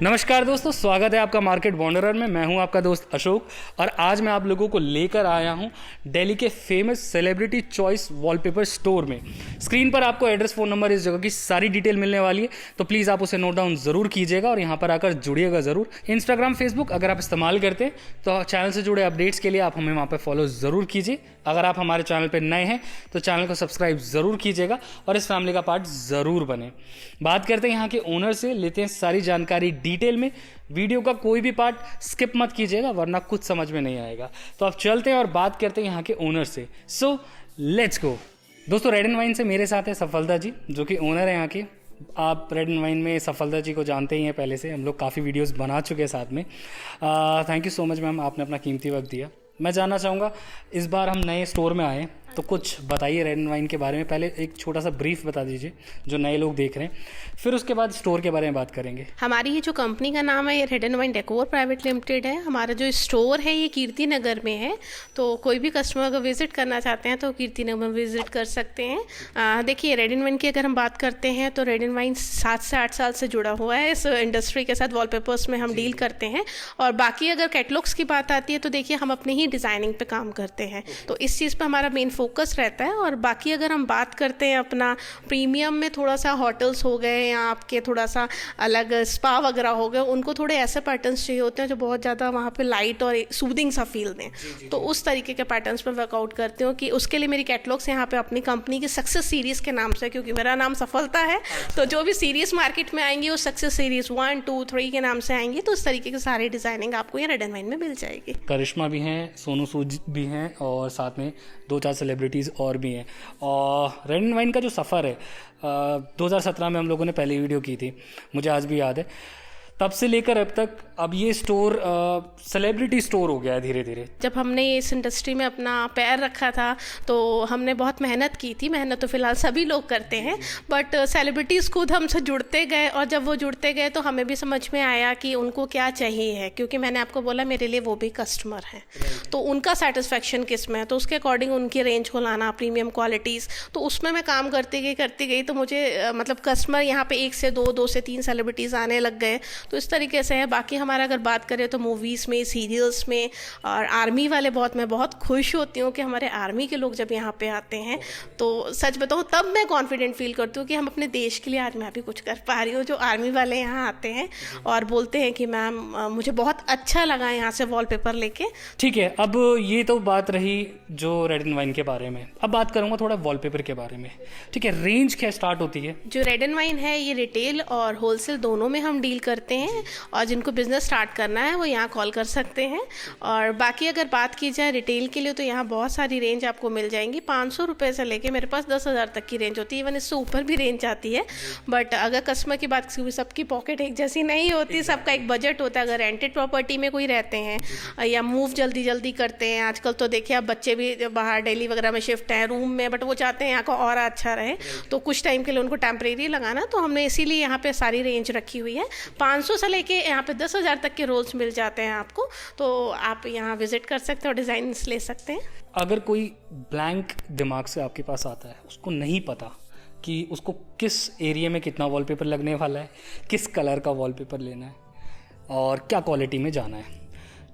नमस्कार दोस्तों, स्वागत है आपका मार्केट वॉन्डरर में। मैं हूं आपका दोस्त अशोक और आज मैं आप लोगों को लेकर आया हूं दिल्ली के famous celebrity choice wallpaper store में। स्क्रीन पर आपको एड्रेस, फ़ोन नंबर, इस जगह की सारी डिटेल मिलने वाली है, तो प्लीज़ आप उसे नोट डाउन ज़रूर कीजिएगा और यहाँ पर आकर जुड़िएगा ज़रूर। इंस्टाग्राम, फेसबुक अगर आप इस्तेमाल करते हैं तो चैनल से जुड़े अपडेट्स के लिए आप हमें वहाँ पर फॉलो ज़रूर कीजिए। अगर आप हमारे चैनल पर नए हैं तो चैनल को सब्सक्राइब ज़रूर कीजिएगा और इस फैमिली का पार्ट ज़रूर बने। बात करते हैं यहाँ के ओनर से, लेते हैं सारी जानकारी डिटेल में। वीडियो का कोई भी पार्ट स्किप मत कीजिएगा वरना कुछ समझ में नहीं आएगा। तो आप चलते हैं और बात करते हैं यहाँ के ओनर से। So let's go. दोस्तों, रेड एंड वाइन से मेरे साथ है सफलता जी, जो कि ओनर है यहाँ के। आप रेड एंड वाइन में सफलता जी को जानते ही हैं, पहले से हम लोग काफ़ी वीडियोस बना चुके हैं साथ में। Thank you so much ma'am, आपने अपना कीमती वक्त दिया। मैं जानना चाहूँगा, इस बार हम नए स्टोर में आए तो कुछ बताइए रेड एंड वाइन के बारे में। पहले एक छोटा सा ब्रीफ बता दीजिए जो नए लोग देख रहे हैं, फिर उसके बाद स्टोर के बारे में बात करेंगे। हमारी ये जो कंपनी का नाम है ये red and wine decor private limited है। हमारा जो स्टोर है ये कीर्ति नगर में है, तो कोई भी कस्टमर अगर विजिट करना चाहते हैं तो कीर्ति नगर में विजिट कर सकते हैं। देखिए, रेड एंड वाइन की अगर हम बात करते हैं तो रेड एंड वाइन 7 से 8 साल से जुड़ा हुआ है इस इंडस्ट्री के साथ। वॉलपेपर्स में हम डील करते हैं और बाकी अगर कैटलॉग्स की बात आती है तो देखिए हम अपने ही डिज़ाइनिंग पे काम करते हैं, तो इस चीज़ पर हमारा मेन फोकस रहता है। और बाकी अगर हम बात करते हैं अपना प्रीमियम में, थोड़ा सा होटल्स हो गए या आपके थोड़ा सा अलग स्पा वगैरह हो गए, उनको थोड़े ऐसे पैटर्न्स चाहिए होते हैं जो बहुत ज़्यादा वहाँ पे लाइट और सूदिंग सा फील दें। तो उस तरीके के पैटर्न्स पर वर्कआउट करती हूँ कि उसके लिए मेरी कैटलॉग्स यहाँ पे अपनी कंपनी की सक्सेस सीरीज़ के नाम से, क्योंकि मेरा नाम सफलता है, तो जो भी सीरीज़ मार्केट में आएंगी वो सक्सेस सीरीज़ 1, 2, 3 के नाम से आएंगी। तो उस तरीके की सारी डिज़ाइनिंग आपको ये रेड एंड वाइन में मिल जाएगी। करिश्मा भी हैं, सोनू सूद भी हैं और साथ में 2-4 सेलिब्रिटीज़ और भी हैं। और रेड एंड वाइन का जो सफ़र है 2017 में हम लोगों ने पहली वीडियो की थी, मुझे आज भी याद है। तब से लेकर अब तक अब ये स्टोर सेलिब्रिटी स्टोर हो गया है धीरे धीरे। जब हमने इस इंडस्ट्री में अपना पैर रखा था तो हमने बहुत मेहनत की थी। मेहनत तो फिलहाल सभी लोग करते हैं, बट सेलिब्रिटीज़ खुद हमसे जुड़ते गए और जब वो जुड़ते गए तो हमें भी समझ में आया कि उनको क्या चाहिए है, क्योंकि मैंने आपको बोला मेरे लिए वो भी कस्टमर हैं, तो उनका सेटिस्फेक्शन किस में है, तो उसके अकॉर्डिंग उनकी रेंज को लाना, प्रीमियम क्वालिटीज़, तो उसमें मैं काम करती गई तो मुझे मतलब कस्टमर यहाँ पे 1 से 2 से 3 सेलिब्रिटीज़ आने लग गए। तो इस तरीके से है। बाकी हमारा अगर बात करें तो मूवीज़ में, सीरियल्स में और आर्मी वाले मैं बहुत खुश होती हूँ कि हमारे आर्मी के लोग जब यहाँ पे आते हैं तो सच बताऊँ तब मैं कॉन्फिडेंट फील करती हूँ कि हम अपने देश के लिए आज मैं भी कुछ कर पा रही हूँ। जो आर्मी वाले यहाँ आते हैं और बोलते हैं कि मैम मुझे बहुत अच्छा लगा यहाँ से वॉलपेपर लेके। ठीक है, अब ये तो बात रही जो रेड एंड वाइन के बारे में। अब बात करूँगा थोड़ा वॉलपेपर के बारे में। ठीक है, रेंज क्या स्टार्ट होती है? जो रेड एंड वाइन है ये रिटेल और होलसेल दोनों में हम डील करते हैं और जिनको बिज़नेस स्टार्ट करना है वो यहाँ कॉल कर सकते हैं। और बाकी अगर बात की जाए रिटेल के लिए तो यहाँ बहुत सारी रेंज आपको मिल जाएंगी। 500 रुपये से लेके मेरे पास 10,000 तक की रेंज होती है, इवन इससे ऊपर भी रेंज आती है। बट अगर कस्टमर की बात, सबकी पॉकेट एक जैसी नहीं होती, सबका एक बजट होता है। अगर रेंटेड प्रॉपर्टी में कोई रहते हैं या मूव जल्दी करते हैं, आजकल तो देखिए आप बच्चे भी बाहर दिल्ली वगैरह में शिफ्ट हैं रूम में, बट वो चाहते हैं यहाँ का और अच्छा रहे, तो कुछ टाइम के लिए उनको टेम्परेरी लगाना, तो हमने इसीलिए यहाँ पे सारी रेंज रखी हुई है। 500 से लेके यहाँ पे 10,000 तक के रोल्स मिल जाते हैं आपको, तो आप यहाँ विजिट कर सकते हैं और डिज़ाइन ले सकते हैं। अगर कोई ब्लैंक दिमाग से आपके पास आता है, उसको नहीं पता कि उसको किस एरिया में कितना वॉलपेपर लगने वाला है, किस कलर का वॉलपेपर लेना है और क्या क्वालिटी में जाना है,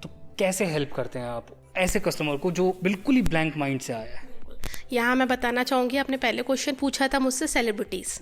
तो कैसे हेल्प करते हैं आप ऐसे कस्टमर को जो बिल्कुल ही ब्लैंक माइंड से आया है? यहाँ मैं बताना चाहूँगी, आपने पहले क्वेश्चन पूछा था मुझसे सेलिब्रिटीज़,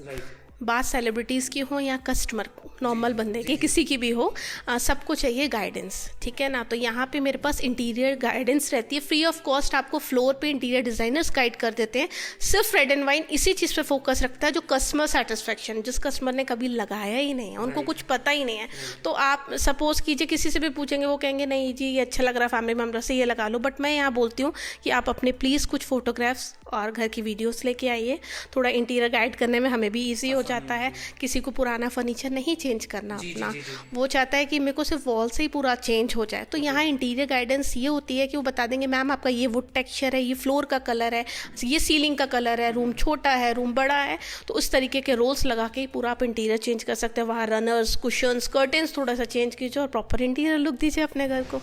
बात सेलिब्रिटीज़ की हो या कस्टमर को, नॉर्मल बंदे की, किसी की भी हो, सबको चाहिए गाइडेंस, ठीक है ना। तो यहाँ पे मेरे पास इंटीरियर गाइडेंस रहती है, फ्री ऑफ कॉस्ट आपको फ्लोर पे इंटीरियर डिज़ाइनर्स गाइड कर देते हैं। सिर्फ रेड एंड वाइन इसी चीज़ पे फोकस रखता है, जो कस्टमर सेटिस्फेक्शन, जिस कस्टमर ने कभी लगाया ही नहीं है, उनको कुछ पता ही नहीं है। तो आप सपोज कीजिए किसी से भी पूछेंगे, वो कहेंगे नहीं जी ये अच्छा लग रहा है, फैमिली मेम्बर से ये लगा लो, बट मैं यहाँ बोलती हूँ कि आप अपने प्लीज़ कुछ फोटोग्राफ्स और घर की वीडियोज़ लेके आइए, थोड़ा इंटीरियर गाइड करने में हमें भी ईजी हो जाता है, किसी को पुराना फर्नीचर नहीं चेंज करना अपना, वो चाहता है कि मेरे को सिर्फ वॉल से ही पूरा चेंज हो जाए, तो यहाँ इंटीरियर गाइडेंस ये होती है कि वो बता देंगे मैम आपका ये वुड टेक्सचर है, ये फ्लोर का कलर है, ये सीलिंग का कलर है, रूम छोटा है, रूम बड़ा है, तो उस तरीके के रोल्स लगा के ही पूरा आप इंटीरियर चेंज कर सकते हैं। वहाँ रनर्स, कुशन्स, कर्टेंस थोड़ा सा चेंज कीजिए और प्रॉपर इंटीरियर लुक दीजिए अपने घर को।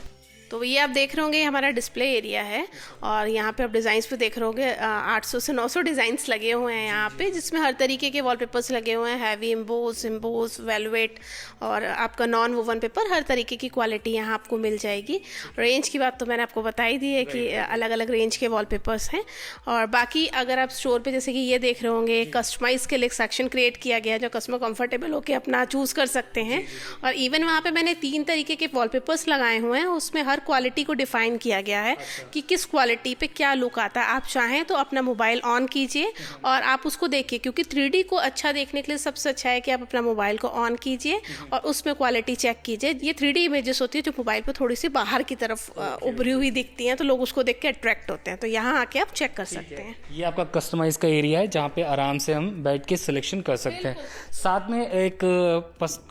तो ये आप देख रहे होंगे हमारा डिस्प्ले एरिया है और यहाँ पे आप डिज़ाइंस पे देख रहे होंगे 800 से 900 डिज़ाइंस लगे हुए हैं यहाँ पे, जिसमें हर तरीके के वॉलपेपर्स लगे हुए हैं, हैवी एम्बोस, वेलवेट और आपका नॉन वोवन पेपर, हर तरीके की क्वालिटी यहाँ आपको मिल जाएगी। रेंज की बात तो मैंने आपको बता ही दी है कि अलग अलग रेंज के वॉलपेपर्स हैं। और बाकी अगर आप स्टोर पर जैसे कि ये देख रहे होंगे, कस्टमाइज़ के लिए एक सेक्शन क्रिएट किया गया है जो कस्टमर कंफर्टेबल होकर अपना चूज़ कर सकते हैं। और इवन वहाँ पर मैंने 3 तरीके के वॉलपेपर्स लगाए हुए हैं, उसमें हर क्वालिटी को डिफाइन किया गया है कि किस क्वालिटी पे क्या लुक आता है। आप चाहें तो अपना मोबाइल ऑन कीजिए और आप उसको देखिए, क्योंकि 3D को अच्छा देखने के लिए सबसे अच्छा है कि आप अपना मोबाइल को ऑन कीजिए और उसमें क्वालिटी चेक कीजिए। ये 3D इमेजेस होती है जो मोबाइल पे थोड़ी सी बाहर की तरफ उभरी हुई दिखती हैं, तो लोग उसको देख के अट्रैक्ट होते हैं, तो यहाँ आके आप चेक कर सकते हैं। ये आपका कस्टमाइज का एरिया है जहाँ पे आराम से हम बैठ के सिलेक्शन कर सकते हैं। साथ में एक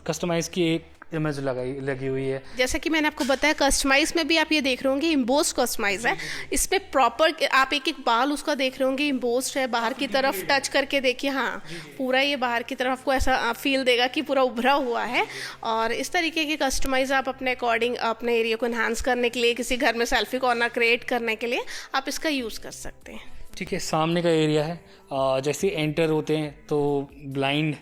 कस्टमाइज की एक इमेज लगी हुई है, जैसा कि मैंने आपको बताया। कस्टमाइज में भी आप ये देख रहे होंगे इम्बोस कस्टमाइज है, इसमें प्रॉपर आप एक एक बाल उसका देख रहे होंगे इम्बोस्ड है, बाहर की तरफ टच करके देखिए, हाँ पूरा ये बाहर की तरफ आपको ऐसा फील देगा कि पूरा उभरा हुआ है। और इस तरीके के कस्टमाइज आप अपने अकॉर्डिंग अपने एरिया को एनहांस करने के लिए, किसी घर में सेल्फी कॉर्नर क्रिएट करने के लिए आप इसका यूज़ कर सकते हैं। ठीक है, सामने का एरिया है, जैसे एंटर होते हैं तो ब्लाइंड,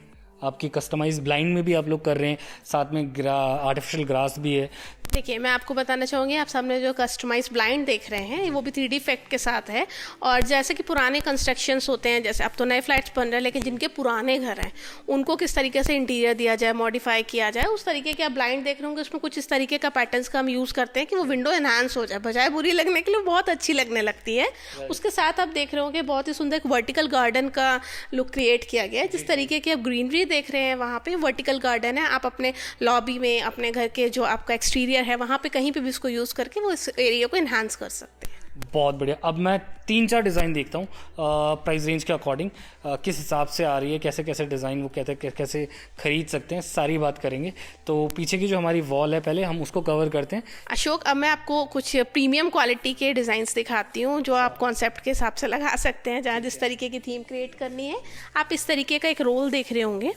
आपकी कस्टमाइज ब्लाइंड में भी आप लोग कर रहे हैं, साथ में आर्टिफिशियल ग्रास भी है। देखिए मैं आपको बताना चाहूँगी, आप सामने जो कस्टमाइज ब्लाइंड देख रहे हैं वो भी 3D इफेक्ट के साथ है। और जैसे कि पुराने कंस्ट्रक्शंस होते हैं, जैसे अब तो नए फ्लैट्स बन रहे हैं, लेकिन जिनके पुराने घर हैं उनको किस तरीके से इंटीरियर दिया जाए, मॉडिफाई किया जाए, उस तरीके के आप ब्लाइंड देख रहे होंगे। उसमें कुछ इस तरीके का पैटर्न्स का हम यूज़ करते हैं कि वो विंडो एनहांस हो जाए, बजाय बुरी लगने के लिए बहुत अच्छी लगने लगती है। उसके साथ आप देख रहे होंगे बहुत ही सुंदर एक वर्टिकल गार्डन का लुक क्रिएट किया गया है। जिस तरीके की आप ग्रीनरी देख रहे हैं वहाँ पे वर्टिकल गार्डन है, आप अपने लॉबी में, अपने घर के जो आपका एक्सटीरियर है वहाँ पे कहीं पे भी इसको यूज़ करके वो इस एरिया को एनहांस कर सकते हैं। बहुत बढ़िया। अब मैं 3-4 डिज़ाइन देखता हूँ प्राइस रेंज के अकॉर्डिंग, किस हिसाब से आ रही है, कैसे कैसे डिज़ाइन वो कैसे खरीद सकते हैं, सारी बात करेंगे। तो पीछे की जो हमारी वॉल है पहले हम उसको कवर करते हैं। अशोक, अब मैं आपको कुछ प्रीमियम क्वालिटी के डिज़ाइंस दिखाती हूँ जो आप कॉन्सेप्ट के हिसाब से लगा सकते हैं। जहाँ जिस तरीके की थीम क्रिएट करनी है, आप इस तरीके का एक रोल देख रहे होंगे,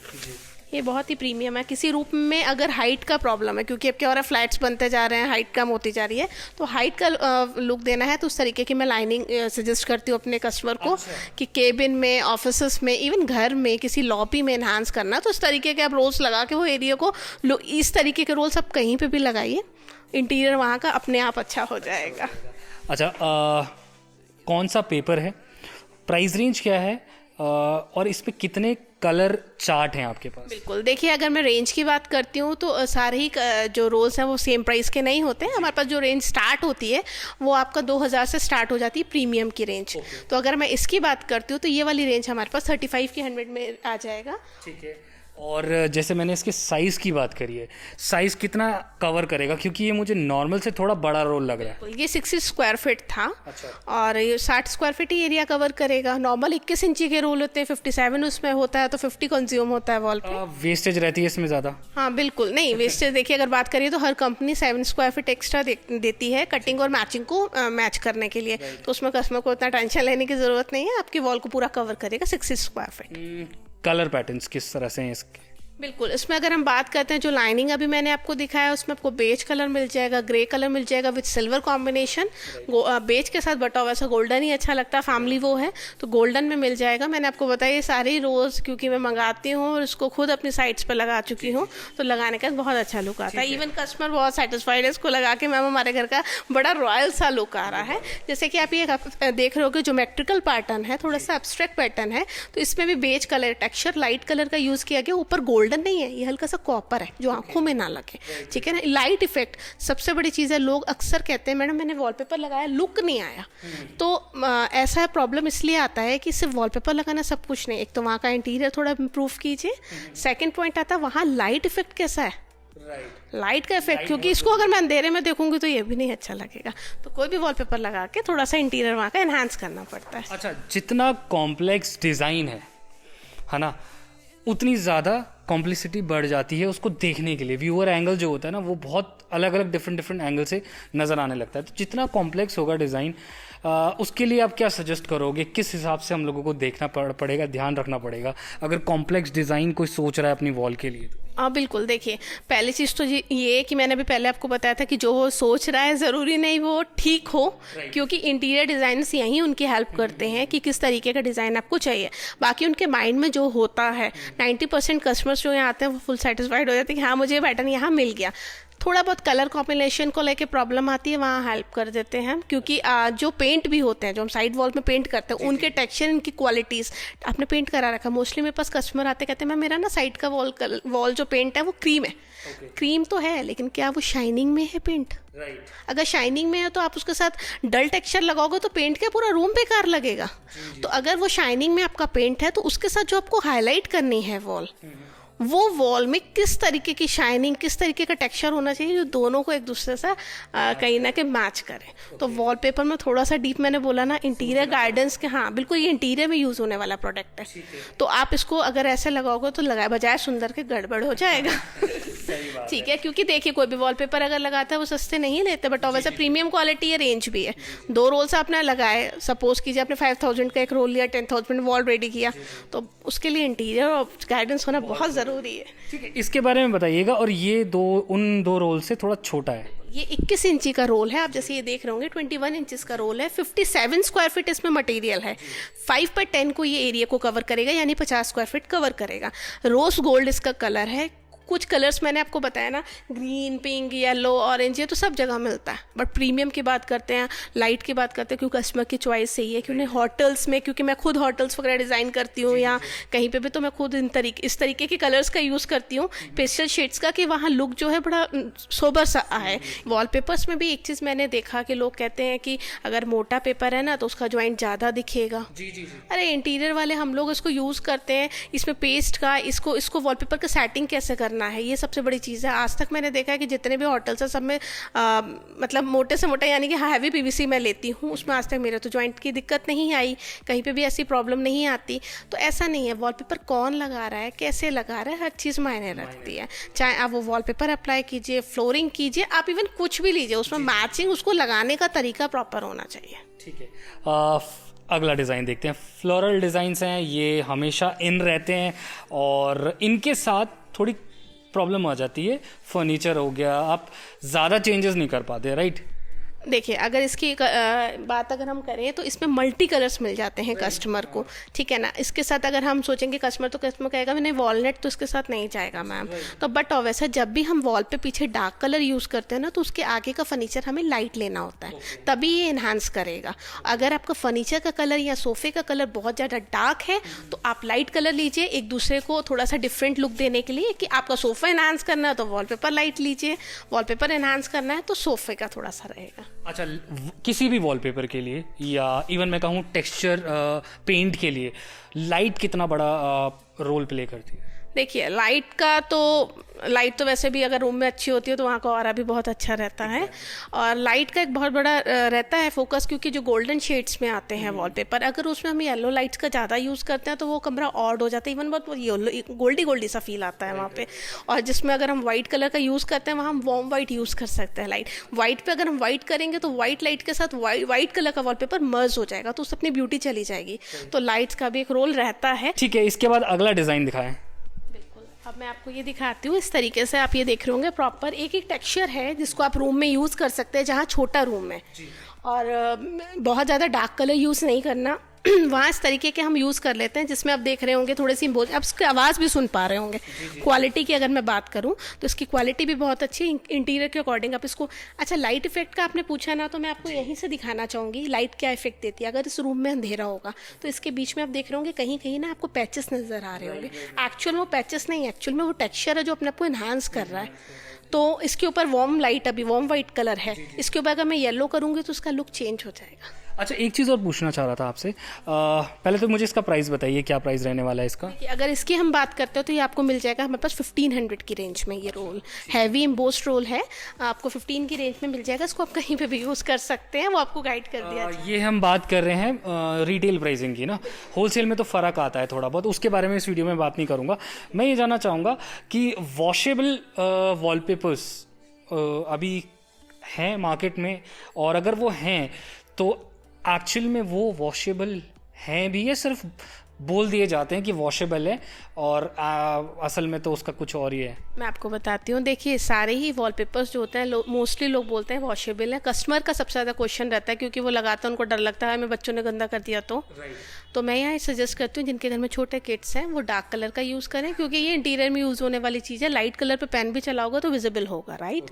ये बहुत ही प्रीमियम है। किसी रूम में अगर हाइट का प्रॉब्लम है, क्योंकि अब क्या हो रहा है फ्लैट्स बनते जा रहे हैं, हाइट कम होती जा रही है, तो हाइट का लुक देना है तो उस तरीके की मैं लाइनिंग सजेस्ट करती हूँ अपने कस्टमर को। कि केबिन में, ऑफिस में, इवन घर में, किसी लॉबी में एनहांस करना, तो इस तरीके के आप रोल्स लगा के वो एरिया को इस तरीके के रोल्स आप कहीं पर भी लगाइए, इंटीरियर वहाँ का अपने आप अच्छा हो जाएगा। अच्छा, कौन सा पेपर है, प्राइस रेंज क्या है, और इस पे कितने कलर चार्ट हैं आपके पास? बिल्कुल, देखिए अगर मैं रेंज की बात करती हूँ तो सारे ही जो रोल्स हैं वो सेम प्राइस के नहीं होते हैं। हमारे पास जो रेंज स्टार्ट होती है वो आपका 2000 से स्टार्ट हो जाती है प्रीमियम की रेंज। तो अगर मैं इसकी बात करती हूँ तो ये वाली रेंज हमारे पास 35 की 100 में आ जाएगा। ठीक है। और जैसे मैंने इसके साइज़ की बात करी है, साइज़ कितना कवर करेगा, क्योंकि ये मुझे नॉर्मल से थोड़ा बड़ा रोल लग रहा है। ये 60 स्क्वायर फीट था। अच्छा। और ये 60 स्क्वायर फीट ही एरिया कवर करेगा। नॉर्मल 21 इंची के रोल होते हैं, 57 उसमें होता है, तो 50 कंज्यूम होता है वॉल पे। वेस्टेज रहती है इसमें ज़्यादा? हाँ बिल्कुल नहीं, वेस्टेज देखिए अगर बात करिए तो हर कंपनी 7 स्क्वायर फीट एक्स्ट्रा देती है कटिंग और मैचिंग को मैच करने के लिए, तो उसमें कस्टमर को इतना टेंशन लेने की ज़रूरत नहीं है। आपकी वॉल को पूरा कवर करेगा 60 स्क्वायर फीट। कलर पैटर्न्स किस तरह से हैं इसके? बिल्कुल, इसमें अगर हम बात करते हैं जो लाइनिंग अभी मैंने आपको दिखाया उसमें आपको बेज कलर मिल जाएगा, ग्रे कलर मिल जाएगा विद सिल्वर कॉम्बिनेशन। बेज के साथ बटा हुआ, ऐसा गोल्डन ही अच्छा लगता है, फैमिली वो है तो गोल्डन में मिल जाएगा। मैंने आपको बताया ये सारी रोज़ क्योंकि मैं मंगाती हूँ और इसको खुद अपनी साइट्स पर लगा चुकी हूँ, तो लगाने का बहुत अच्छा लुक आता है। इवन कस्टमर बहुत सेटिस्फाइड है इसको लगा के, मैम हमारे घर का बड़ा रॉयल सा लुक आ रहा है। जैसे कि आप ये देख रहे हो कि ज्योमेट्रिकल पैटर्न है, थोड़ा सा एब्स्ट्रैक्ट पैटर्न है, तो इसमें भी beige colour texture light colour का यूज़ किया गया। ऊपर गोल्डन नहीं है, ये हल्का सा कॉपर है जो आंखों में ना लगे, ठीक है ना। लाइट इफेक्ट सबसे बड़ी चीज़ है। लोग अक्सर कहते हैं मैडम मैंने वॉलपेपर लगाया लुक नहीं आया, तो ऐसा प्रॉब्लम इसलिए आता है कि सिर्फ वॉलपेपर लगाना सब कुछ नहीं। एक तो वहाँ का इंटीरियर थोड़ा इम्प्रूव कीजिए, सेकेंड पॉइंट आता है वहाँ लाइट इफेक्ट कैसा है, लाइट का इफेक्ट, क्योंकि इसको अगर मैं अंधेरे में देखूंगी तो ये भी नहीं अच्छा लगेगा। तो कोई भी वॉलपेपर लगा के थोड़ा सा इंटीरियर वहाँ का एनहांस करना पड़ता है। अच्छा, जितना कॉम्प्लेक्स डिज़ाइन है ना, उतनी ज़्यादा कॉम्प्लेक्सिटी बढ़ जाती है उसको देखने के लिए। व्यूअर एंगल जो होता है ना वो बहुत अलग अलग डिफरेंट एंगल से नज़र आने लगता है। तो जितना कॉम्प्लेक्स होगा डिज़ाइन उसके लिए आप क्या सजेस्ट करोगे, किस हिसाब से हम लोगों को देखना पड़ेगा, ध्यान रखना पड़ेगा अगर कॉम्प्लेक्स डिज़ाइन कोई सोच रहा है अपनी वॉल के लिए? हाँ बिल्कुल, देखिए पहली चीज़ तो ये कि मैंने अभी पहले आपको बताया था कि जो वो सोच रहा है ज़रूरी नहीं वो ठीक हो, क्योंकि इंटीरियर डिज़ाइनर्स यहीं उनकी हेल्प करते हैं कि किस तरीके का डिज़ाइन आपको चाहिए। बाकी उनके माइंड में जो होता है 90% कस्टमर्स जो यहाँ आते हैं वो फुल सेटिस्फाइड हो जाते हैं कि हाँ मुझे पैटर्न यहाँ मिल गया। थोड़ा बहुत कलर कॉम्बिनेशन को लेके प्रॉब्लम आती है, वहाँ हेल्प कर देते हैं, क्योंकि जो पेंट भी होते हैं जो हम साइड वॉल में पेंट करते हैं उनके टेक्सचर, इनकी क्वालिटीज़ आपने पेंट करा रखा। मोस्टली मेरे पास कस्टमर आते कहते हैं मैम मेरा ना साइड का वॉल जो पेंट है वो क्रीम है। क्रीम तो है लेकिन क्या वो शाइनिंग में है पेंट? अगर शाइनिंग में है तो आप उसके साथ डल टेक्सचर लगाओगे तो पेंट का पूरा रूम बेकार लगेगा। तो अगर वो शाइनिंग में आपका पेंट है तो उसके साथ जो आपको हाईलाइट करनी है वॉल, वो वॉल में किस तरीके की शाइनिंग, किस तरीके का टेक्सचर होना चाहिए जो दोनों को एक दूसरे से कहीं ना कहीं मैच करे। तो वॉलपेपर में थोड़ा सा डीप मैंने बोला ना इंटीरियर गार्डन्स के, हाँ बिल्कुल ये इंटीरियर में यूज़ होने वाला प्रोडक्ट है। तो आप इसको अगर ऐसे लगाओगे तो लगाए बजाय सुंदर के गड़बड़ हो जाएगा। ठीक है, क्योंकि देखिए कोई भी वॉलपेपर अगर लगाता है वो सस्ते नहीं लेते, बट वैसे प्रीमियम क्वालिटी है, रेंज भी है। 2 रोल्स आपने लगाए, सपोज कीजिए आपने 5000 का एक रोल लिया, 10,000 वॉल रेडी किया, तो उसके लिए इंटीरियर और गाइडेंस होना बहुत ज़रूरी है। ठीक है, इसके बारे में बताइएगा। और ये उन दो रोल से थोड़ा छोटा है, ये 21 इंची का रोल है। आप जैसे ये देख रहे होंगे 21 इंचेस का रोल है। 57 स्क्वायर फीट इसमें मटेरियल है। 5/10 को ये एरिया को कवर करेगा, यानी 50 स्क्वायर फीट कवर करेगा। रोज गोल्ड इसका कलर है। कुछ कलर्स मैंने आपको बताया ना, ग्रीन, पिंक, येलो, ऑरेंज, ये तो सब जगह मिलता है, बट प्रीमियम की बात करते हैं, लाइट की बात करते हैं, क्योंकि कस्टमर की चॉइस सही है कि उन्हें होटल्स में, क्योंकि मैं खुद होटल्स वगैरह डिज़ाइन करती हूँ या कहीं पे भी, तो मैं खुद इस तरीके के कलर्स का यूज़ करती हूँ, पेस्टल शेड्स का, कि वहाँ लुक जो है बड़ा सोबर सा आए। वॉलपेपर्स में भी एक चीज़ मैंने देखा कि लोग कहते हैं कि अगर मोटा पेपर है ना तो उसका ज्वाइंट ज़्यादा दिखेगा। अरे इंटीरियर वाले हम लोग इसको यूज़ करते हैं, इसमें पेस्ट का इसको वॉलपेपर का सेटिंग कैसे करना है, ये सबसे बड़ी चीज़ है। आज तक मैंने देखा है कि जितने भी होटल्स हैं सब में मतलब मोटे से मोटा यानी कि हैवी पीवीसी मैं लेती हूँ, उसमें आज तक मेरे तो जॉइंट की दिक्कत नहीं आई, कहीं पे भी ऐसी प्रॉब्लम नहीं आती। तो ऐसा नहीं है, वॉलपेपर कौन लगा रहा है, कैसे लगा रहा है, हर चीज़ मायने रखती है। चाहे आप वो वॉलपेपर अप्लाई कीजिए, फ्लोरिंग कीजिए, आप इवन कुछ भी लीजिए, उसमें मैचिंग उसको लगाने का तरीका प्रॉपर होना चाहिए। ठीक है, अगला डिज़ाइन देखते हैं। फ्लोरल डिज़ाइंस हैं, ये हमेशा इन रहते हैं और इनके साथ थोड़ी प्रॉब्लम आ जाती है। फर्नीचर हो गया, आप ज़्यादा चेंजेस नहीं कर पाते, राइट? देखिए अगर इसकी बात अगर हम करें तो इसमें मल्टी कलर्स मिल जाते हैं कस्टमर को, ठीक है ना। इसके साथ अगर हम सोचेंगे कस्टमर कहेगा नहीं वॉलनट तो इसके साथ नहीं जाएगा मैम, तो बट वैसे जब भी हम वॉल पे पीछे डार्क कलर यूज़ करते हैं ना तो उसके आगे का फर्नीचर हमें लाइट लेना होता है, तभी ये इन्हांस करेगा। अगर आपका फर्नीचर का कलर या सोफे का कलर बहुत ज़्यादा डार्क है तो आप लाइट कलर लीजिए, एक दूसरे को थोड़ा सा डिफरेंट लुक देने के लिए। कि आपका सोफा इन्हांस करना है तो वॉलपेपर लाइट लीजिए, वॉलपेपर इन्हांस करना है तो सोफे का थोड़ा सा रहेगा। अच्छा, किसी भी वॉलपेपर के लिए या इवन मैं कहूँ टेक्सचर पेंट के लिए लाइट कितना बड़ा रोल प्ले करती है? देखिए लाइट तो वैसे भी अगर रूम में अच्छी होती है तो वहाँ का ऑरा भी बहुत अच्छा रहता है। और लाइट का एक बहुत बड़ा रहता है फोकस, क्योंकि जो गोल्डन शेड्स में आते हैं वॉलपेपर, अगर उसमें हम येलो लाइट्स का ज़्यादा यूज़ करते हैं तो वो कमरा ऑड हो जाता है, इवन बहुत येलो गोल्डी सा फील आता है वहाँ पे। और जिसमें अगर हम वाइट कलर का यूज़ करते हैं वहाँ हम वार्म वाइट यूज़ कर सकते हैं। लाइट वाइट पे अगर हम वाइट करेंगे तो वाइट लाइट के साथ वाइट कलर का वॉलपेपर मर्ज हो जाएगा, तो उससे अपनी ब्यूटी चली जाएगी। तो लाइट्स का भी एक रोल रहता है। ठीक है, इसके बाद अगला डिज़ाइन दिखाएं। अब मैं आपको ये दिखाती हूँ। इस तरीके से आप ये देख रहे होंगे, प्रॉपर एक टेक्सचर है जिसको आप रूम में यूज़ कर सकते हैं जहाँ छोटा रूम है, और बहुत ज़्यादा डार्क कलर यूज़ नहीं करना। वहाँ इस तरीके के हम यूज़ कर लेते हैं जिसमें आप देख रहे होंगे थोड़ी सी आप इसकी आवाज़ भी सुन पा रहे होंगे। क्वालिटी की अगर मैं बात करूँ तो इसकी क्वालिटी भी बहुत अच्छी है इंटीरियर के अकॉर्डिंग। आप इसको अच्छा लाइट इफेक्ट का आपने पूछा ना, तो मैं आपको यहीं से दिखाना चाहूँगी लाइट क्या इफेक्ट देती है। अगर इस रूम में अंधेरा होगा तो इसके बीच में आप देख रहे होंगे कहीं कहीं ना आपको पैचेस नज़र आ रहे होंगे। एक्चुअल में वो पैचेस नहीं, एक्चुअल में वो टेक्सचर है जो अपने आपको इन्हांस कर रहा है। तो इसके ऊपर वार्म लाइट, अभी वार्म वाइट कलर है, इसके ऊपर अगर मैं येलो करूँगी तो उसका लुक चेंज हो जाएगा। अच्छा, एक चीज़ और पूछना चाह रहा था आपसे। पहले तो मुझे इसका प्राइस बताइए, क्या प्राइस रहने वाला है इसका? कि अगर इसकी हम बात करते हो तो ये आपको मिल जाएगा हमारे पास 1500 की रेंज में। ये रोल हैवी एम्बोस्ड रोल है, आपको 15 की रेंज में मिल जाएगा। इसको आप कहीं पे भी यूज़ कर सकते हैं, वो आपको गाइड कर दिया जाएगा। ये हम बात कर रहे हैं रिटेल प्राइसिंग की ना, होलसेल में तो फ़र्क आता है थोड़ा बहुत, उसके बारे में इस वीडियो में बात नहीं करूँगा। मैं ये जानना चाहूँगा कि वॉशेबल वॉलपेपर्स अभी हैं मार्केट में, और अगर वो हैं तो एक्चुअल में वो वॉशेबल हैं भी, या सिर्फ बोल दिए जाते हैं कि वॉशेबल है और असल में तो उसका कुछ और ही है? मैं आपको बताती हूँ। देखिए, सारे ही वॉलपेपर्स जो होते हैं मोस्टली लोग बोलते हैं वॉशेबल है। कस्टमर का सबसे ज़्यादा क्वेश्चन रहता है, क्योंकि वो लगाता है, उनको डर लगता है मैं बच्चों ने गंदा कर दिया तो मैं यहाँ सजेस्ट करती हूँ जिनके घर में छोटे किड्स हैं वो डार्क कलर का यूज़ करें, क्योंकि ये इंटीरियर में यूज़ होने वाली चीज़ है। लाइट कलर पे पेन भी चलाओगे तो विजिबल होगा, राइट।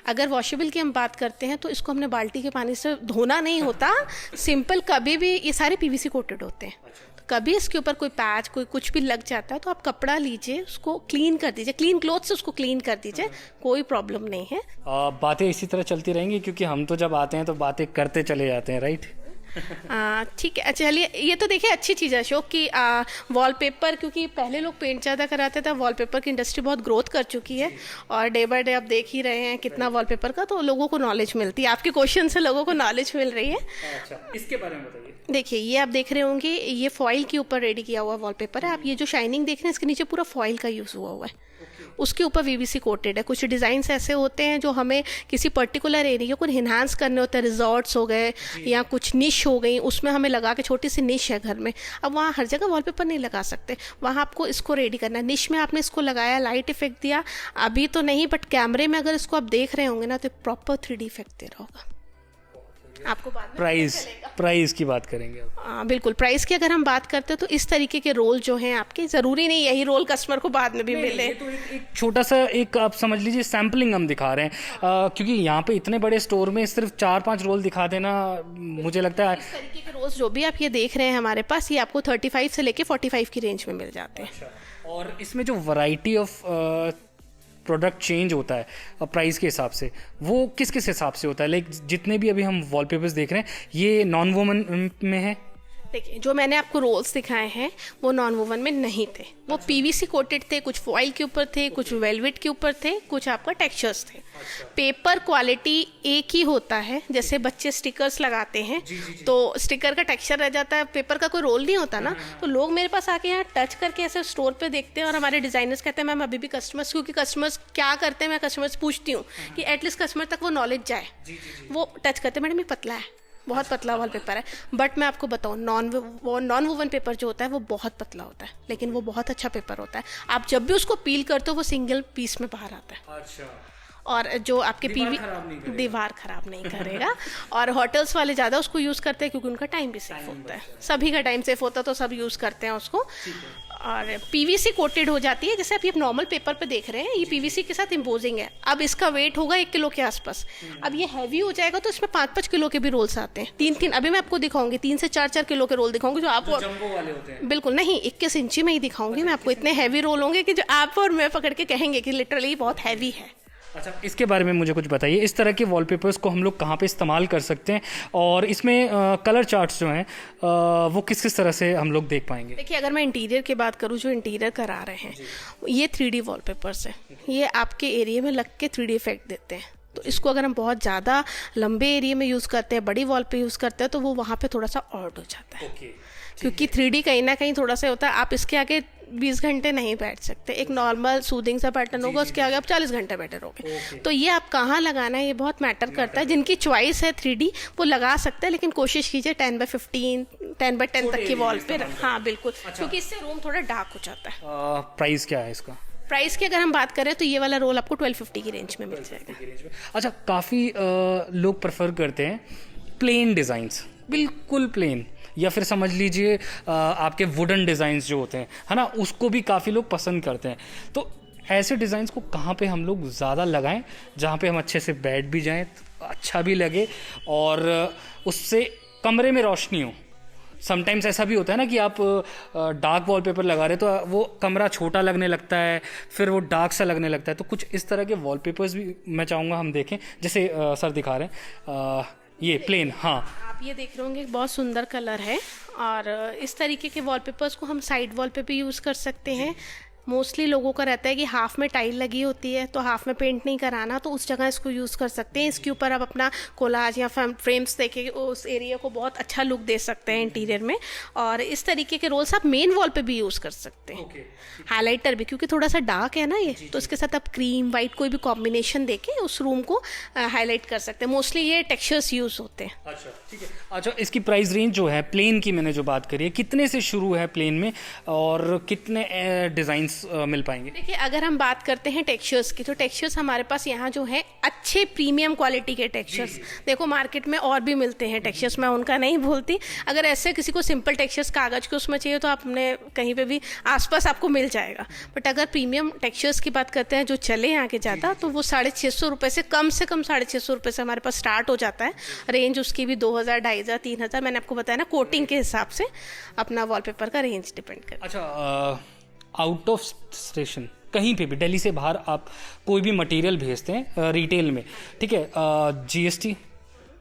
अगर वॉशेबल की हम बात करते हैं तो इसको हमने बाल्टी के पानी से धोना नहीं होता, सिंपल कभी भी। ये सारे पीवीसी कोटेड होते हैं, कभी इसके ऊपर कोई पैच कोई कुछ भी लग जाता है तो आप कपड़ा लीजिए, उसको क्लीन कर दीजिए, क्लीन क्लॉथ से उसको क्लीन कर दीजिए, कोई प्रॉब्लम नहीं है। बातें इसी तरह चलती रहेंगी, क्योंकि हम तो जब आते हैं तो बातें करते चले जाते हैं, राइट? ठीक है, चलिए। ये तो देखिए अच्छी चीज़ है अशोक कि वॉलपेपर, क्योंकि पहले लोग पेंट ज़्यादा कराते थे, वॉलपेपर की इंडस्ट्री बहुत ग्रोथ कर चुकी है और डे बाय डे आप देख ही रहे हैं कितना वॉलपेपर का, तो लोगों को नॉलेज मिलती है। आपके क्वेश्चन से लोगों को नॉलेज मिल रही है। अच्छा, इसके बारे में बताइए। देखिए, ये आप देख रहे होंगे, ये फॉइल के ऊपर रेडी किया हुआ वॉलपेपर है। आप ये जो शाइनिंग देख रहे हैं, इसके नीचे पूरा फॉइल का यूज़ हुआ है, उसके ऊपर वीवीसी कोटेड है। कुछ डिज़ाइंस ऐसे होते हैं जो हमें किसी पर्टिकुलर एरिया को इन्हांस करने होते हैं, रिजॉर्ट्स हो गए या कुछ निश हो गई, उसमें हमें लगा के, छोटी सी निश है घर में, अब वहाँ हर जगह वॉलपेपर नहीं लगा सकते, वहाँ आपको इसको रेडी करना है। निश में आपने इसको लगाया, लाइट इफेक्ट दिया, अभी तो नहीं बट कैमरे में अगर इसको आप देख रहे होंगे ना तो प्रॉपर 3D इफेक्ट दे रहा होगा आपको। बाद में प्राइस की बात करेंगे अब। बिल्कुल, प्राइस की अगर हम बात करते हैं तो इस तरीके के रोल जो हैं आपके, ज़रूरी नहीं यही रोल कस्टमर को बाद में भी मिले। ये तो एक छोटा सा, एक आप समझ लीजिए सैम्पलिंग हम दिखा रहे हैं, क्योंकि यहाँ पे इतने बड़े स्टोर में सिर्फ 4-5 रोल दिखा देना, मुझे लगता है इस तरीके के रोल्स जो भी आप ये देख रहे हैं हमारे पास, ये आपको 35 से लेके 45 की रेंज में मिल जाते हैं। अच्छा। और इसमें जो वैरायटी ऑफ प्रोडक्ट चेंज होता है प्राइस के हिसाब से, वो किस किस हिसाब से होता है? लाइक जितने भी अभी हम वॉलपेपर्स देख रहे हैं, ये नॉन वुमन में है? देखिए, जो मैंने आपको रोल्स दिखाए हैं वो नॉन वोवन में नहीं थे, वो पीवीसी कोटेड थे, कुछ फॉइल के ऊपर थे, कुछ वेलवेट के ऊपर थे, कुछ आपका टेक्सचर्स थे। पेपर क्वालिटी एक ही होता है, जैसे बच्चे स्टिकर्स लगाते हैं तो स्टिकर का टेक्सचर रह जाता है, पेपर का कोई रोल नहीं होता ना। तो लोग मेरे पास आके यहाँ टच करके ऐसे स्टोर पे देखते हैं और हमारे डिजाइनर्स कहते हैं मैम अभी भी कस्टमर्स, क्योंकि कस्टमर्स क्या करते हैं, मैं कस्टमर्स पूछती हूँ कि एटलीस्ट कस्टमर तक वो नॉलेज जाए, वो टच करते हैं, मैडम ये पतला है, बहुत पतला वॉलपेपर है। बट मैं आपको बताऊँ, नॉन वोवन पेपर जो होता है वो बहुत पतला होता है, लेकिन वो बहुत अच्छा पेपर होता है। आप जब भी उसको पील करते हो वो सिंगल पीस में बाहर आता है। अच्छा। और जो आपके दीवार खराब नहीं करेगा। और होटल्स वाले ज़्यादा उसको यूज़ करते हैं क्योंकि उनका टाइम भी सेफ होता है, सभी का टाइम सेफ होता है तो सब यूज़ करते हैं उसको। और पीवीसी कोटेड हो जाती है, जैसे आप ये नॉर्मल पेपर पे देख रहे हैं, ये पीवीसी के साथ इम्पोजिंग है। अब इसका वेट होगा 1 किलो के आसपास। अब ये हैवी हो जाएगा तो इसमें 5-5 किलो के भी रोल्स आते हैं, 3-3। अभी मैं आपको दिखाऊंगी 3 से 4-4 किलो के रोल दिखाऊंगी जो आप जंबो वाले होते हैं। बिल्कुल नहीं, 21 इंची में ही दिखाऊंगी मैं आपको। इतने हैवी रोल होंगे कि जो आप और मैं पकड़ के कहेंगे कि लिटरली बहुत हैवी है। अच्छा, इसके बारे में मुझे कुछ बताइए, इस तरह के वॉलपेपर्स को हम लोग कहाँ पे इस्तेमाल कर सकते हैं, और इसमें कलर चार्ट्स जो हैं वो किस किस तरह से हम लोग देख पाएंगे? देखिए, अगर मैं इंटीरियर की बात करूँ, जो इंटीरियर करा रहे हैं ये 3D वॉलपेपर्स हैं, ये आपके एरिया में लग के 3D इफेक्ट देते हैं। तो इसको अगर हम बहुत ज़्यादा लंबे एरिया में यूज़ करते हैं, बड़ी वॉल पे यूज़ करते हैं, तो वो वहाँ पे थोड़ा सा ऑड हो जाता है। क्योंकि 3D कहीं ना कहीं थोड़ा सा होता है, आप इसके आगे 20 घंटे नहीं बैठ सकते। एक नॉर्मल सूदिंग सा पैटर्न होगा, उसके आगे आप 40 घंटे बैठे रहोगे। तो ये आप कहाँ लगाना है ये बहुत मैटर करता है। जिनकी चॉइस है 3D वो लगा सकते हैं, लेकिन कोशिश कीजिए 10x15, 10x10 तक की वॉल पे। हाँ बिल्कुल, क्योंकि इससे रूम थोड़ा डार्क हो जाता है। प्राइस क्या है इसका? प्राइस की अगर हम बात करें तो ये वाला रोल आपको 1250 की रेंज में मिल जाएगा। अच्छा, काफ़ी लोग प्रेफर करते हैं प्लेन डिज़ाइंस, बिल्कुल प्लेन, या फिर समझ लीजिए आपके वुडन डिज़ाइंस जो होते हैं, है ना, उसको भी काफ़ी लोग पसंद करते हैं। तो ऐसे डिज़ाइंस को कहाँ पे हम लोग ज़्यादा लगाएं जहाँ पे हम अच्छे से बैठ भी जाएं, अच्छा भी लगे और उससे कमरे में रोशनी हो। समटाइम्स ऐसा भी होता है ना कि आप डार्क वॉलपेपर लगा रहे तो वो कमरा छोटा लगने लगता है, फिर वो डार्क सा लगने लगता है। तो कुछ इस तरह के वॉलपेपर्स भी मैं चाहूँगा हम देखें, जैसे सर दिखा रहे हैं। ये प्लेन, हाँ। आप ये देख रहे होंगे बहुत सुंदर कलर है और इस तरीके के वॉलपेपर्स को हम साइड वॉल पे भी यूज़ कर सकते हैं। मोस्टली लोगों का रहता है कि हाफ में टाइल लगी होती है तो हाफ में पेंट नहीं कराना, तो उस जगह इसको यूज़ कर सकते हैं। इसके ऊपर आप अपना कोलाज या फ्रेम्स देके उस एरिया को बहुत अच्छा लुक दे सकते हैं इंटीरियर में। और इस तरीके के रोल्स आप मेन वॉल पे भी यूज़ कर सकते हैं। हाइलाइटर भी, क्योंकि थोड़ा सा डार्क है ना ये, तो इसके साथ आप क्रीम वाइट कोई भी कॉम्बिनेशन देके उस रूम को हाईलाइट कर सकते हैं। मोस्टली ये टेक्सचर्स यूज़ होते हैं। अच्छा, ठीक है। अच्छा, इसकी प्राइस रेंज जो है प्लेन की मैंने जो बात करी है, कितने से शुरू है प्लेन में और कितने डिज़ाइंस मिल पाएंगे? देखिए, अगर हम बात करते हैं टेक्सचर्स की, तो टेक्सचर्स हमारे पास यहाँ जो है अच्छे प्रीमियम क्वालिटी के टेक्सचर्स, देखो मार्केट में और भी मिलते हैं टेक्सचर्स, मैं उनका नहीं भूलती। अगर ऐसे किसी को सिंपल टेक्सचर्स कागज के उसमें चाहिए तो आपने कहीं पे भी आसपास आपको मिल जाएगा। बट अगर प्रीमियम टेक्सचर्स की बात करते हैं जो चले यहाँ के ज़्यादा, तो वो 650 रुपये से कम 650 रुपये से हमारे पास स्टार्ट हो जाता है। रेंज उसकी भी 2000, 2500, 3000, मैंने आपको बताया ना, कोटिंग के हिसाब से अपना वॉलपेपर का रेंज डिपेंड करता है। अच्छा, आउट ऑफ स्टेशन कहीं पे भी दिल्ली से बाहर आप कोई भी मटेरियल भेजते हैं रिटेल में, ठीक है, जीएसटी,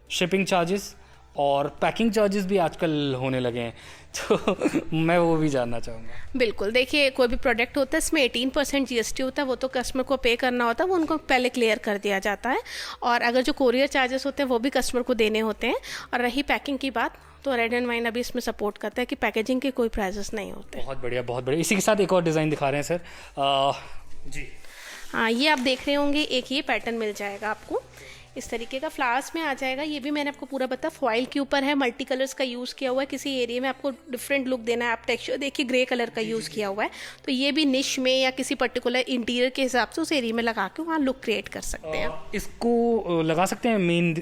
शिपिंग चार्जेस और पैकिंग चार्जेस भी आजकल होने लगे हैं, तो मैं वो भी जानना चाहूँगा। बिल्कुल, देखिए कोई भी प्रोडक्ट होता है इसमें 18% जीएसटी होता है, वो तो कस्टमर को पे करना होता है, वो उनको पहले क्लियर कर दिया जाता है। और अगर जो कोरियर चार्जेस होते हैं वो भी कस्टमर को देने होते हैं। और रही पैकिंग की बात, तो रेड एंड वाइन अभी इसमें सपोर्ट करता है कि पैकेजिंग के कोई प्राइजेस नहीं होते। बहुत बढ़िया, बहुत बढ़िया। इसी के साथ एक और डिज़ाइन दिखा रहे हैं सर। जी हाँ, ये आप देख रहे होंगे, एक ये पैटर्न मिल जाएगा आपको, इस तरीके का फ्लावर्स में आ जाएगा। ये भी मैंने आपको पूरा बताया, फॉइल के ऊपर है, मल्टी कलर्स का यूज़ किया हुआ है। किसी एरिया में आपको डिफरेंट लुक देना है, आप टेक्सचर देखिए ग्रे कलर का यूज़ किया हुआ है, तो ये भी निश में या किसी पर्टिकुलर इंटीरियर के हिसाब से उस एरिया में लगा के वहाँ लुक क्रिएट कर सकते हैं। इसको लगा सकते हैं मेन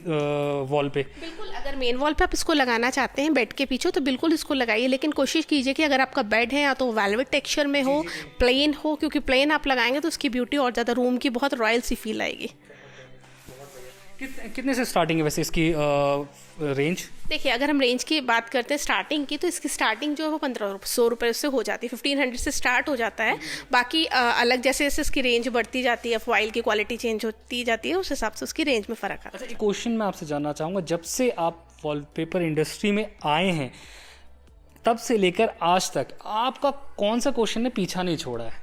वॉल पे? बिल्कुल, अगर मेन वॉल पे आप इसको लगाना चाहते हैं बेड के पीछे तो बिल्कुल इसको लगाइए, लेकिन कोशिश कीजिए कि अगर आपका बेड है या तो वेलवेट टेक्सचर में हो, प्लेन हो, क्योंकि प्लेन आप लगाएंगे तो उसकी ब्यूटी और ज़्यादा रूम की बहुत रॉयल सी फील आएगी। कितने से स्टार्टिंग है वैसे इसकी रेंज? देखिए, अगर हम रेंज की बात करते हैं स्टार्टिंग की, तो इसकी स्टार्टिंग जो है वो 1500 रुपये से हो जाती है, 1500 से स्टार्ट हो जाता है। बाकी अलग जैसे जैसे इसकी रेंज बढ़ती जाती है, फॉइल की क्वालिटी चेंज होती जाती है, उस हिसाब से उसकी रेंज में फ़र्क आता है। अच्छा, एक क्वेश्चन मैं आपसे जानना चाहूँगा, जब से आप वॉलपेपर इंडस्ट्री में आए हैं तब से लेकर आज तक आपका कौन सा क्वेश्चन ने पीछा नहीं छोड़ा है?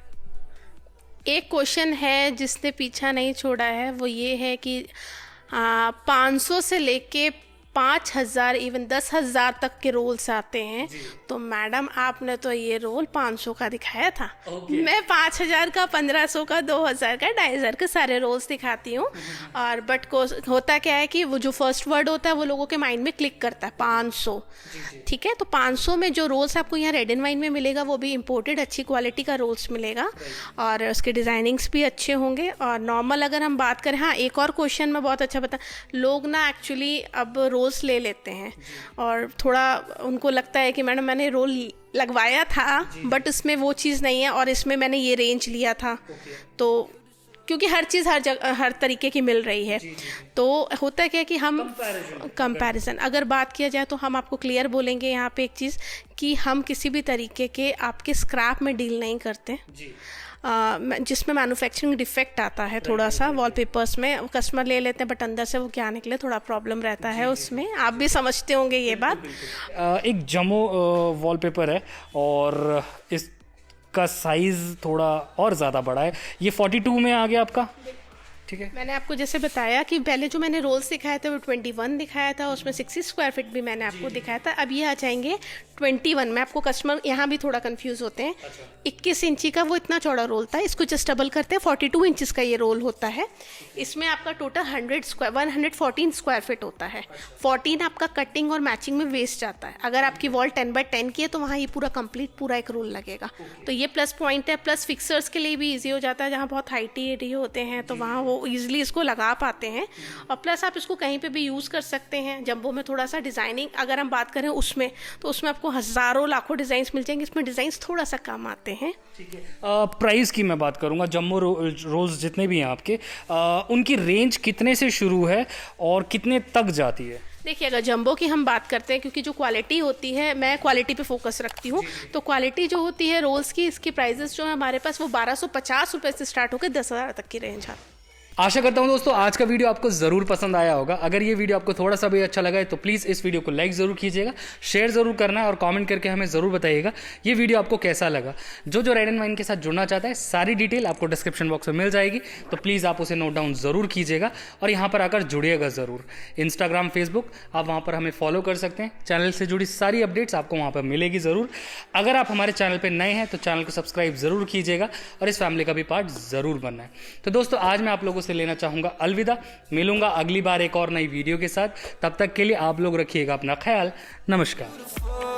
एक क्वेश्चन है जिसने पीछा नहीं छोड़ा है, वो ये है कि 500 से लेके 5000 इवन 10,000 तक के रोल्स आते हैं। तो मैडम आपने तो ये रोल 500 का दिखाया था। मैं 5000 का, 1500 का, 2000 का, 2500 के सारे रोल्स दिखाती हूँ। और बट होता क्या है कि वो जो फर्स्ट वर्ड होता है वो लोगों के माइंड में क्लिक करता है, 500। ठीक है, तो 500 में जो रोल्स आपको यहाँ रेड एंड वाइन में मिलेगा वो भी इम्पोर्टेड अच्छी क्वालिटी का रोल्स मिलेगा और उसके डिज़ाइनिंग्स भी अच्छे होंगे। और नॉर्मल अगर हम बात करें, हाँ एक और क्वेश्चन मैं बहुत अच्छा बता, लोग ना एक्चुअली अब रोल्स ले लेते हैं और थोड़ा उनको लगता है कि मैडम मैंने रोल लगवाया था बट इसमें वो चीज़ नहीं है और इसमें मैंने ये रेंज लिया था। तो क्योंकि हर चीज़ हर जगह हर तरीके की मिल रही है, तो होता क्या है कि हम कंपैरिजन अगर बात किया जाए तो हम आपको क्लियर बोलेंगे यहाँ पे एक चीज़ कि हम किसी भी तरीके के आपके स्क्रैप में डील नहीं करते। जिसमें मैन्युफैक्चरिंग डिफेक्ट आता है थोड़ा सा वॉलपेपर्स में, कस्टमर ले लेते हैं बट अंदर से वो क्या निकले थोड़ा प्रॉब्लम रहता है उसमें, आप भी समझते होंगे ये बात। एक जमो वॉलपेपर है और इसका साइज़ थोड़ा और ज़्यादा बड़ा है, ये 42 में आ गया आपका, ठीक है। मैंने आपको जैसे बताया कि पहले जो मैंने रोल्स दिखाए थे वो 21 दिखाया था, उसमें 60 स्क्वायर फीट भी मैंने आपको दिखाया था। अब ये आ जाएंगे 21 में। आपको कस्टमर यहाँ भी थोड़ा कंफ्यूज होते हैं। 21 इंची का वो इतना चौड़ा रोल था, इसको जस्ट डबल करते हैं 42 इंचेस का ये रोल होता है। इसमें आपका टोटल 114 स्क्वायर फीट होता है। 14 आपका कटिंग और मैचिंग में वेस्ट जाता है। अगर आपकी वॉल 10x10 की है तो वहाँ ये पूरा कंप्लीट पूरा एक रोल लगेगा, तो ये प्लस पॉइंट है। प्लस फिक्सर्स के लिए भी ईजी हो जाता है, जहाँ बहुत हाइटी एरिया होते हैं तो वहाँ वो ईजिली इसको लगा पाते हैं। और प्लस आप इसको कहीं पे भी यूज़ कर सकते हैं। जंबो में थोड़ा सा डिज़ाइनिंग अगर हम बात करें उसमें, तो उसमें आपको हज़ारों लाखों डिज़ाइंस मिल जाएंगे, इसमें डिज़ाइंस थोड़ा सा कम आते हैं। ठीक है, प्राइस की मैं बात करूँगा, जम्बो रोल्स जितने भी हैं आपके, उनकी रेंज कितने से शुरू है और कितने तक जाती है? देखिए, अगर जंबो की हम बात करते हैं, क्योंकि जो क्वालिटी होती है, मैं क्वालिटी पे फोकस रखती हूँ, तो क्वालिटी जो होती है रोल्स की, इसकी प्राइजेस जो है हमारे पास वो 1250 रुपये से स्टार्ट होकर 10,000 तक की रेंज है। आशा करता हूं दोस्तों आज का वीडियो आपको ज़रूर पसंद आया होगा। अगर ये वीडियो आपको थोड़ा सा भी अच्छा लगा है तो प्लीज़ इस वीडियो को लाइक ज़रूर कीजिएगा, शेयर ज़रूर करना है और कमेंट करके हमें ज़रूर बताइएगा ये वीडियो आपको कैसा लगा। जो रेड एंड वाइन के साथ जुड़ना चाहता है सारी डिटेल आपको डिस्क्रिप्शन बॉक्स में मिल जाएगी, तो प्लीज़ आप उसे नोट डाउन ज़रूर कीजिएगा और यहाँ पर आकर जुड़िएगा ज़रूर। इंस्टाग्राम, फेसबुक आप वहाँ पर हमें फॉलो कर सकते हैं। चैनल से जुड़ी सारी अपडेट्स आपको वहाँ पर मिलेगी ज़रूर। अगर आप हमारे चैनल पर नए हैं तो चैनल को सब्सक्राइब ज़रूर कीजिएगा और इस फैमिली का भी पार्ट ज़रूर बनना है। तो दोस्तों आज मैं आप लोगों से लेना चाहूँगा अलविदा। मिलूंगा अगली बार एक और नई वीडियो के साथ। तब तक के लिए आप लोग रखिएगा अपना ख्याल। नमस्कार।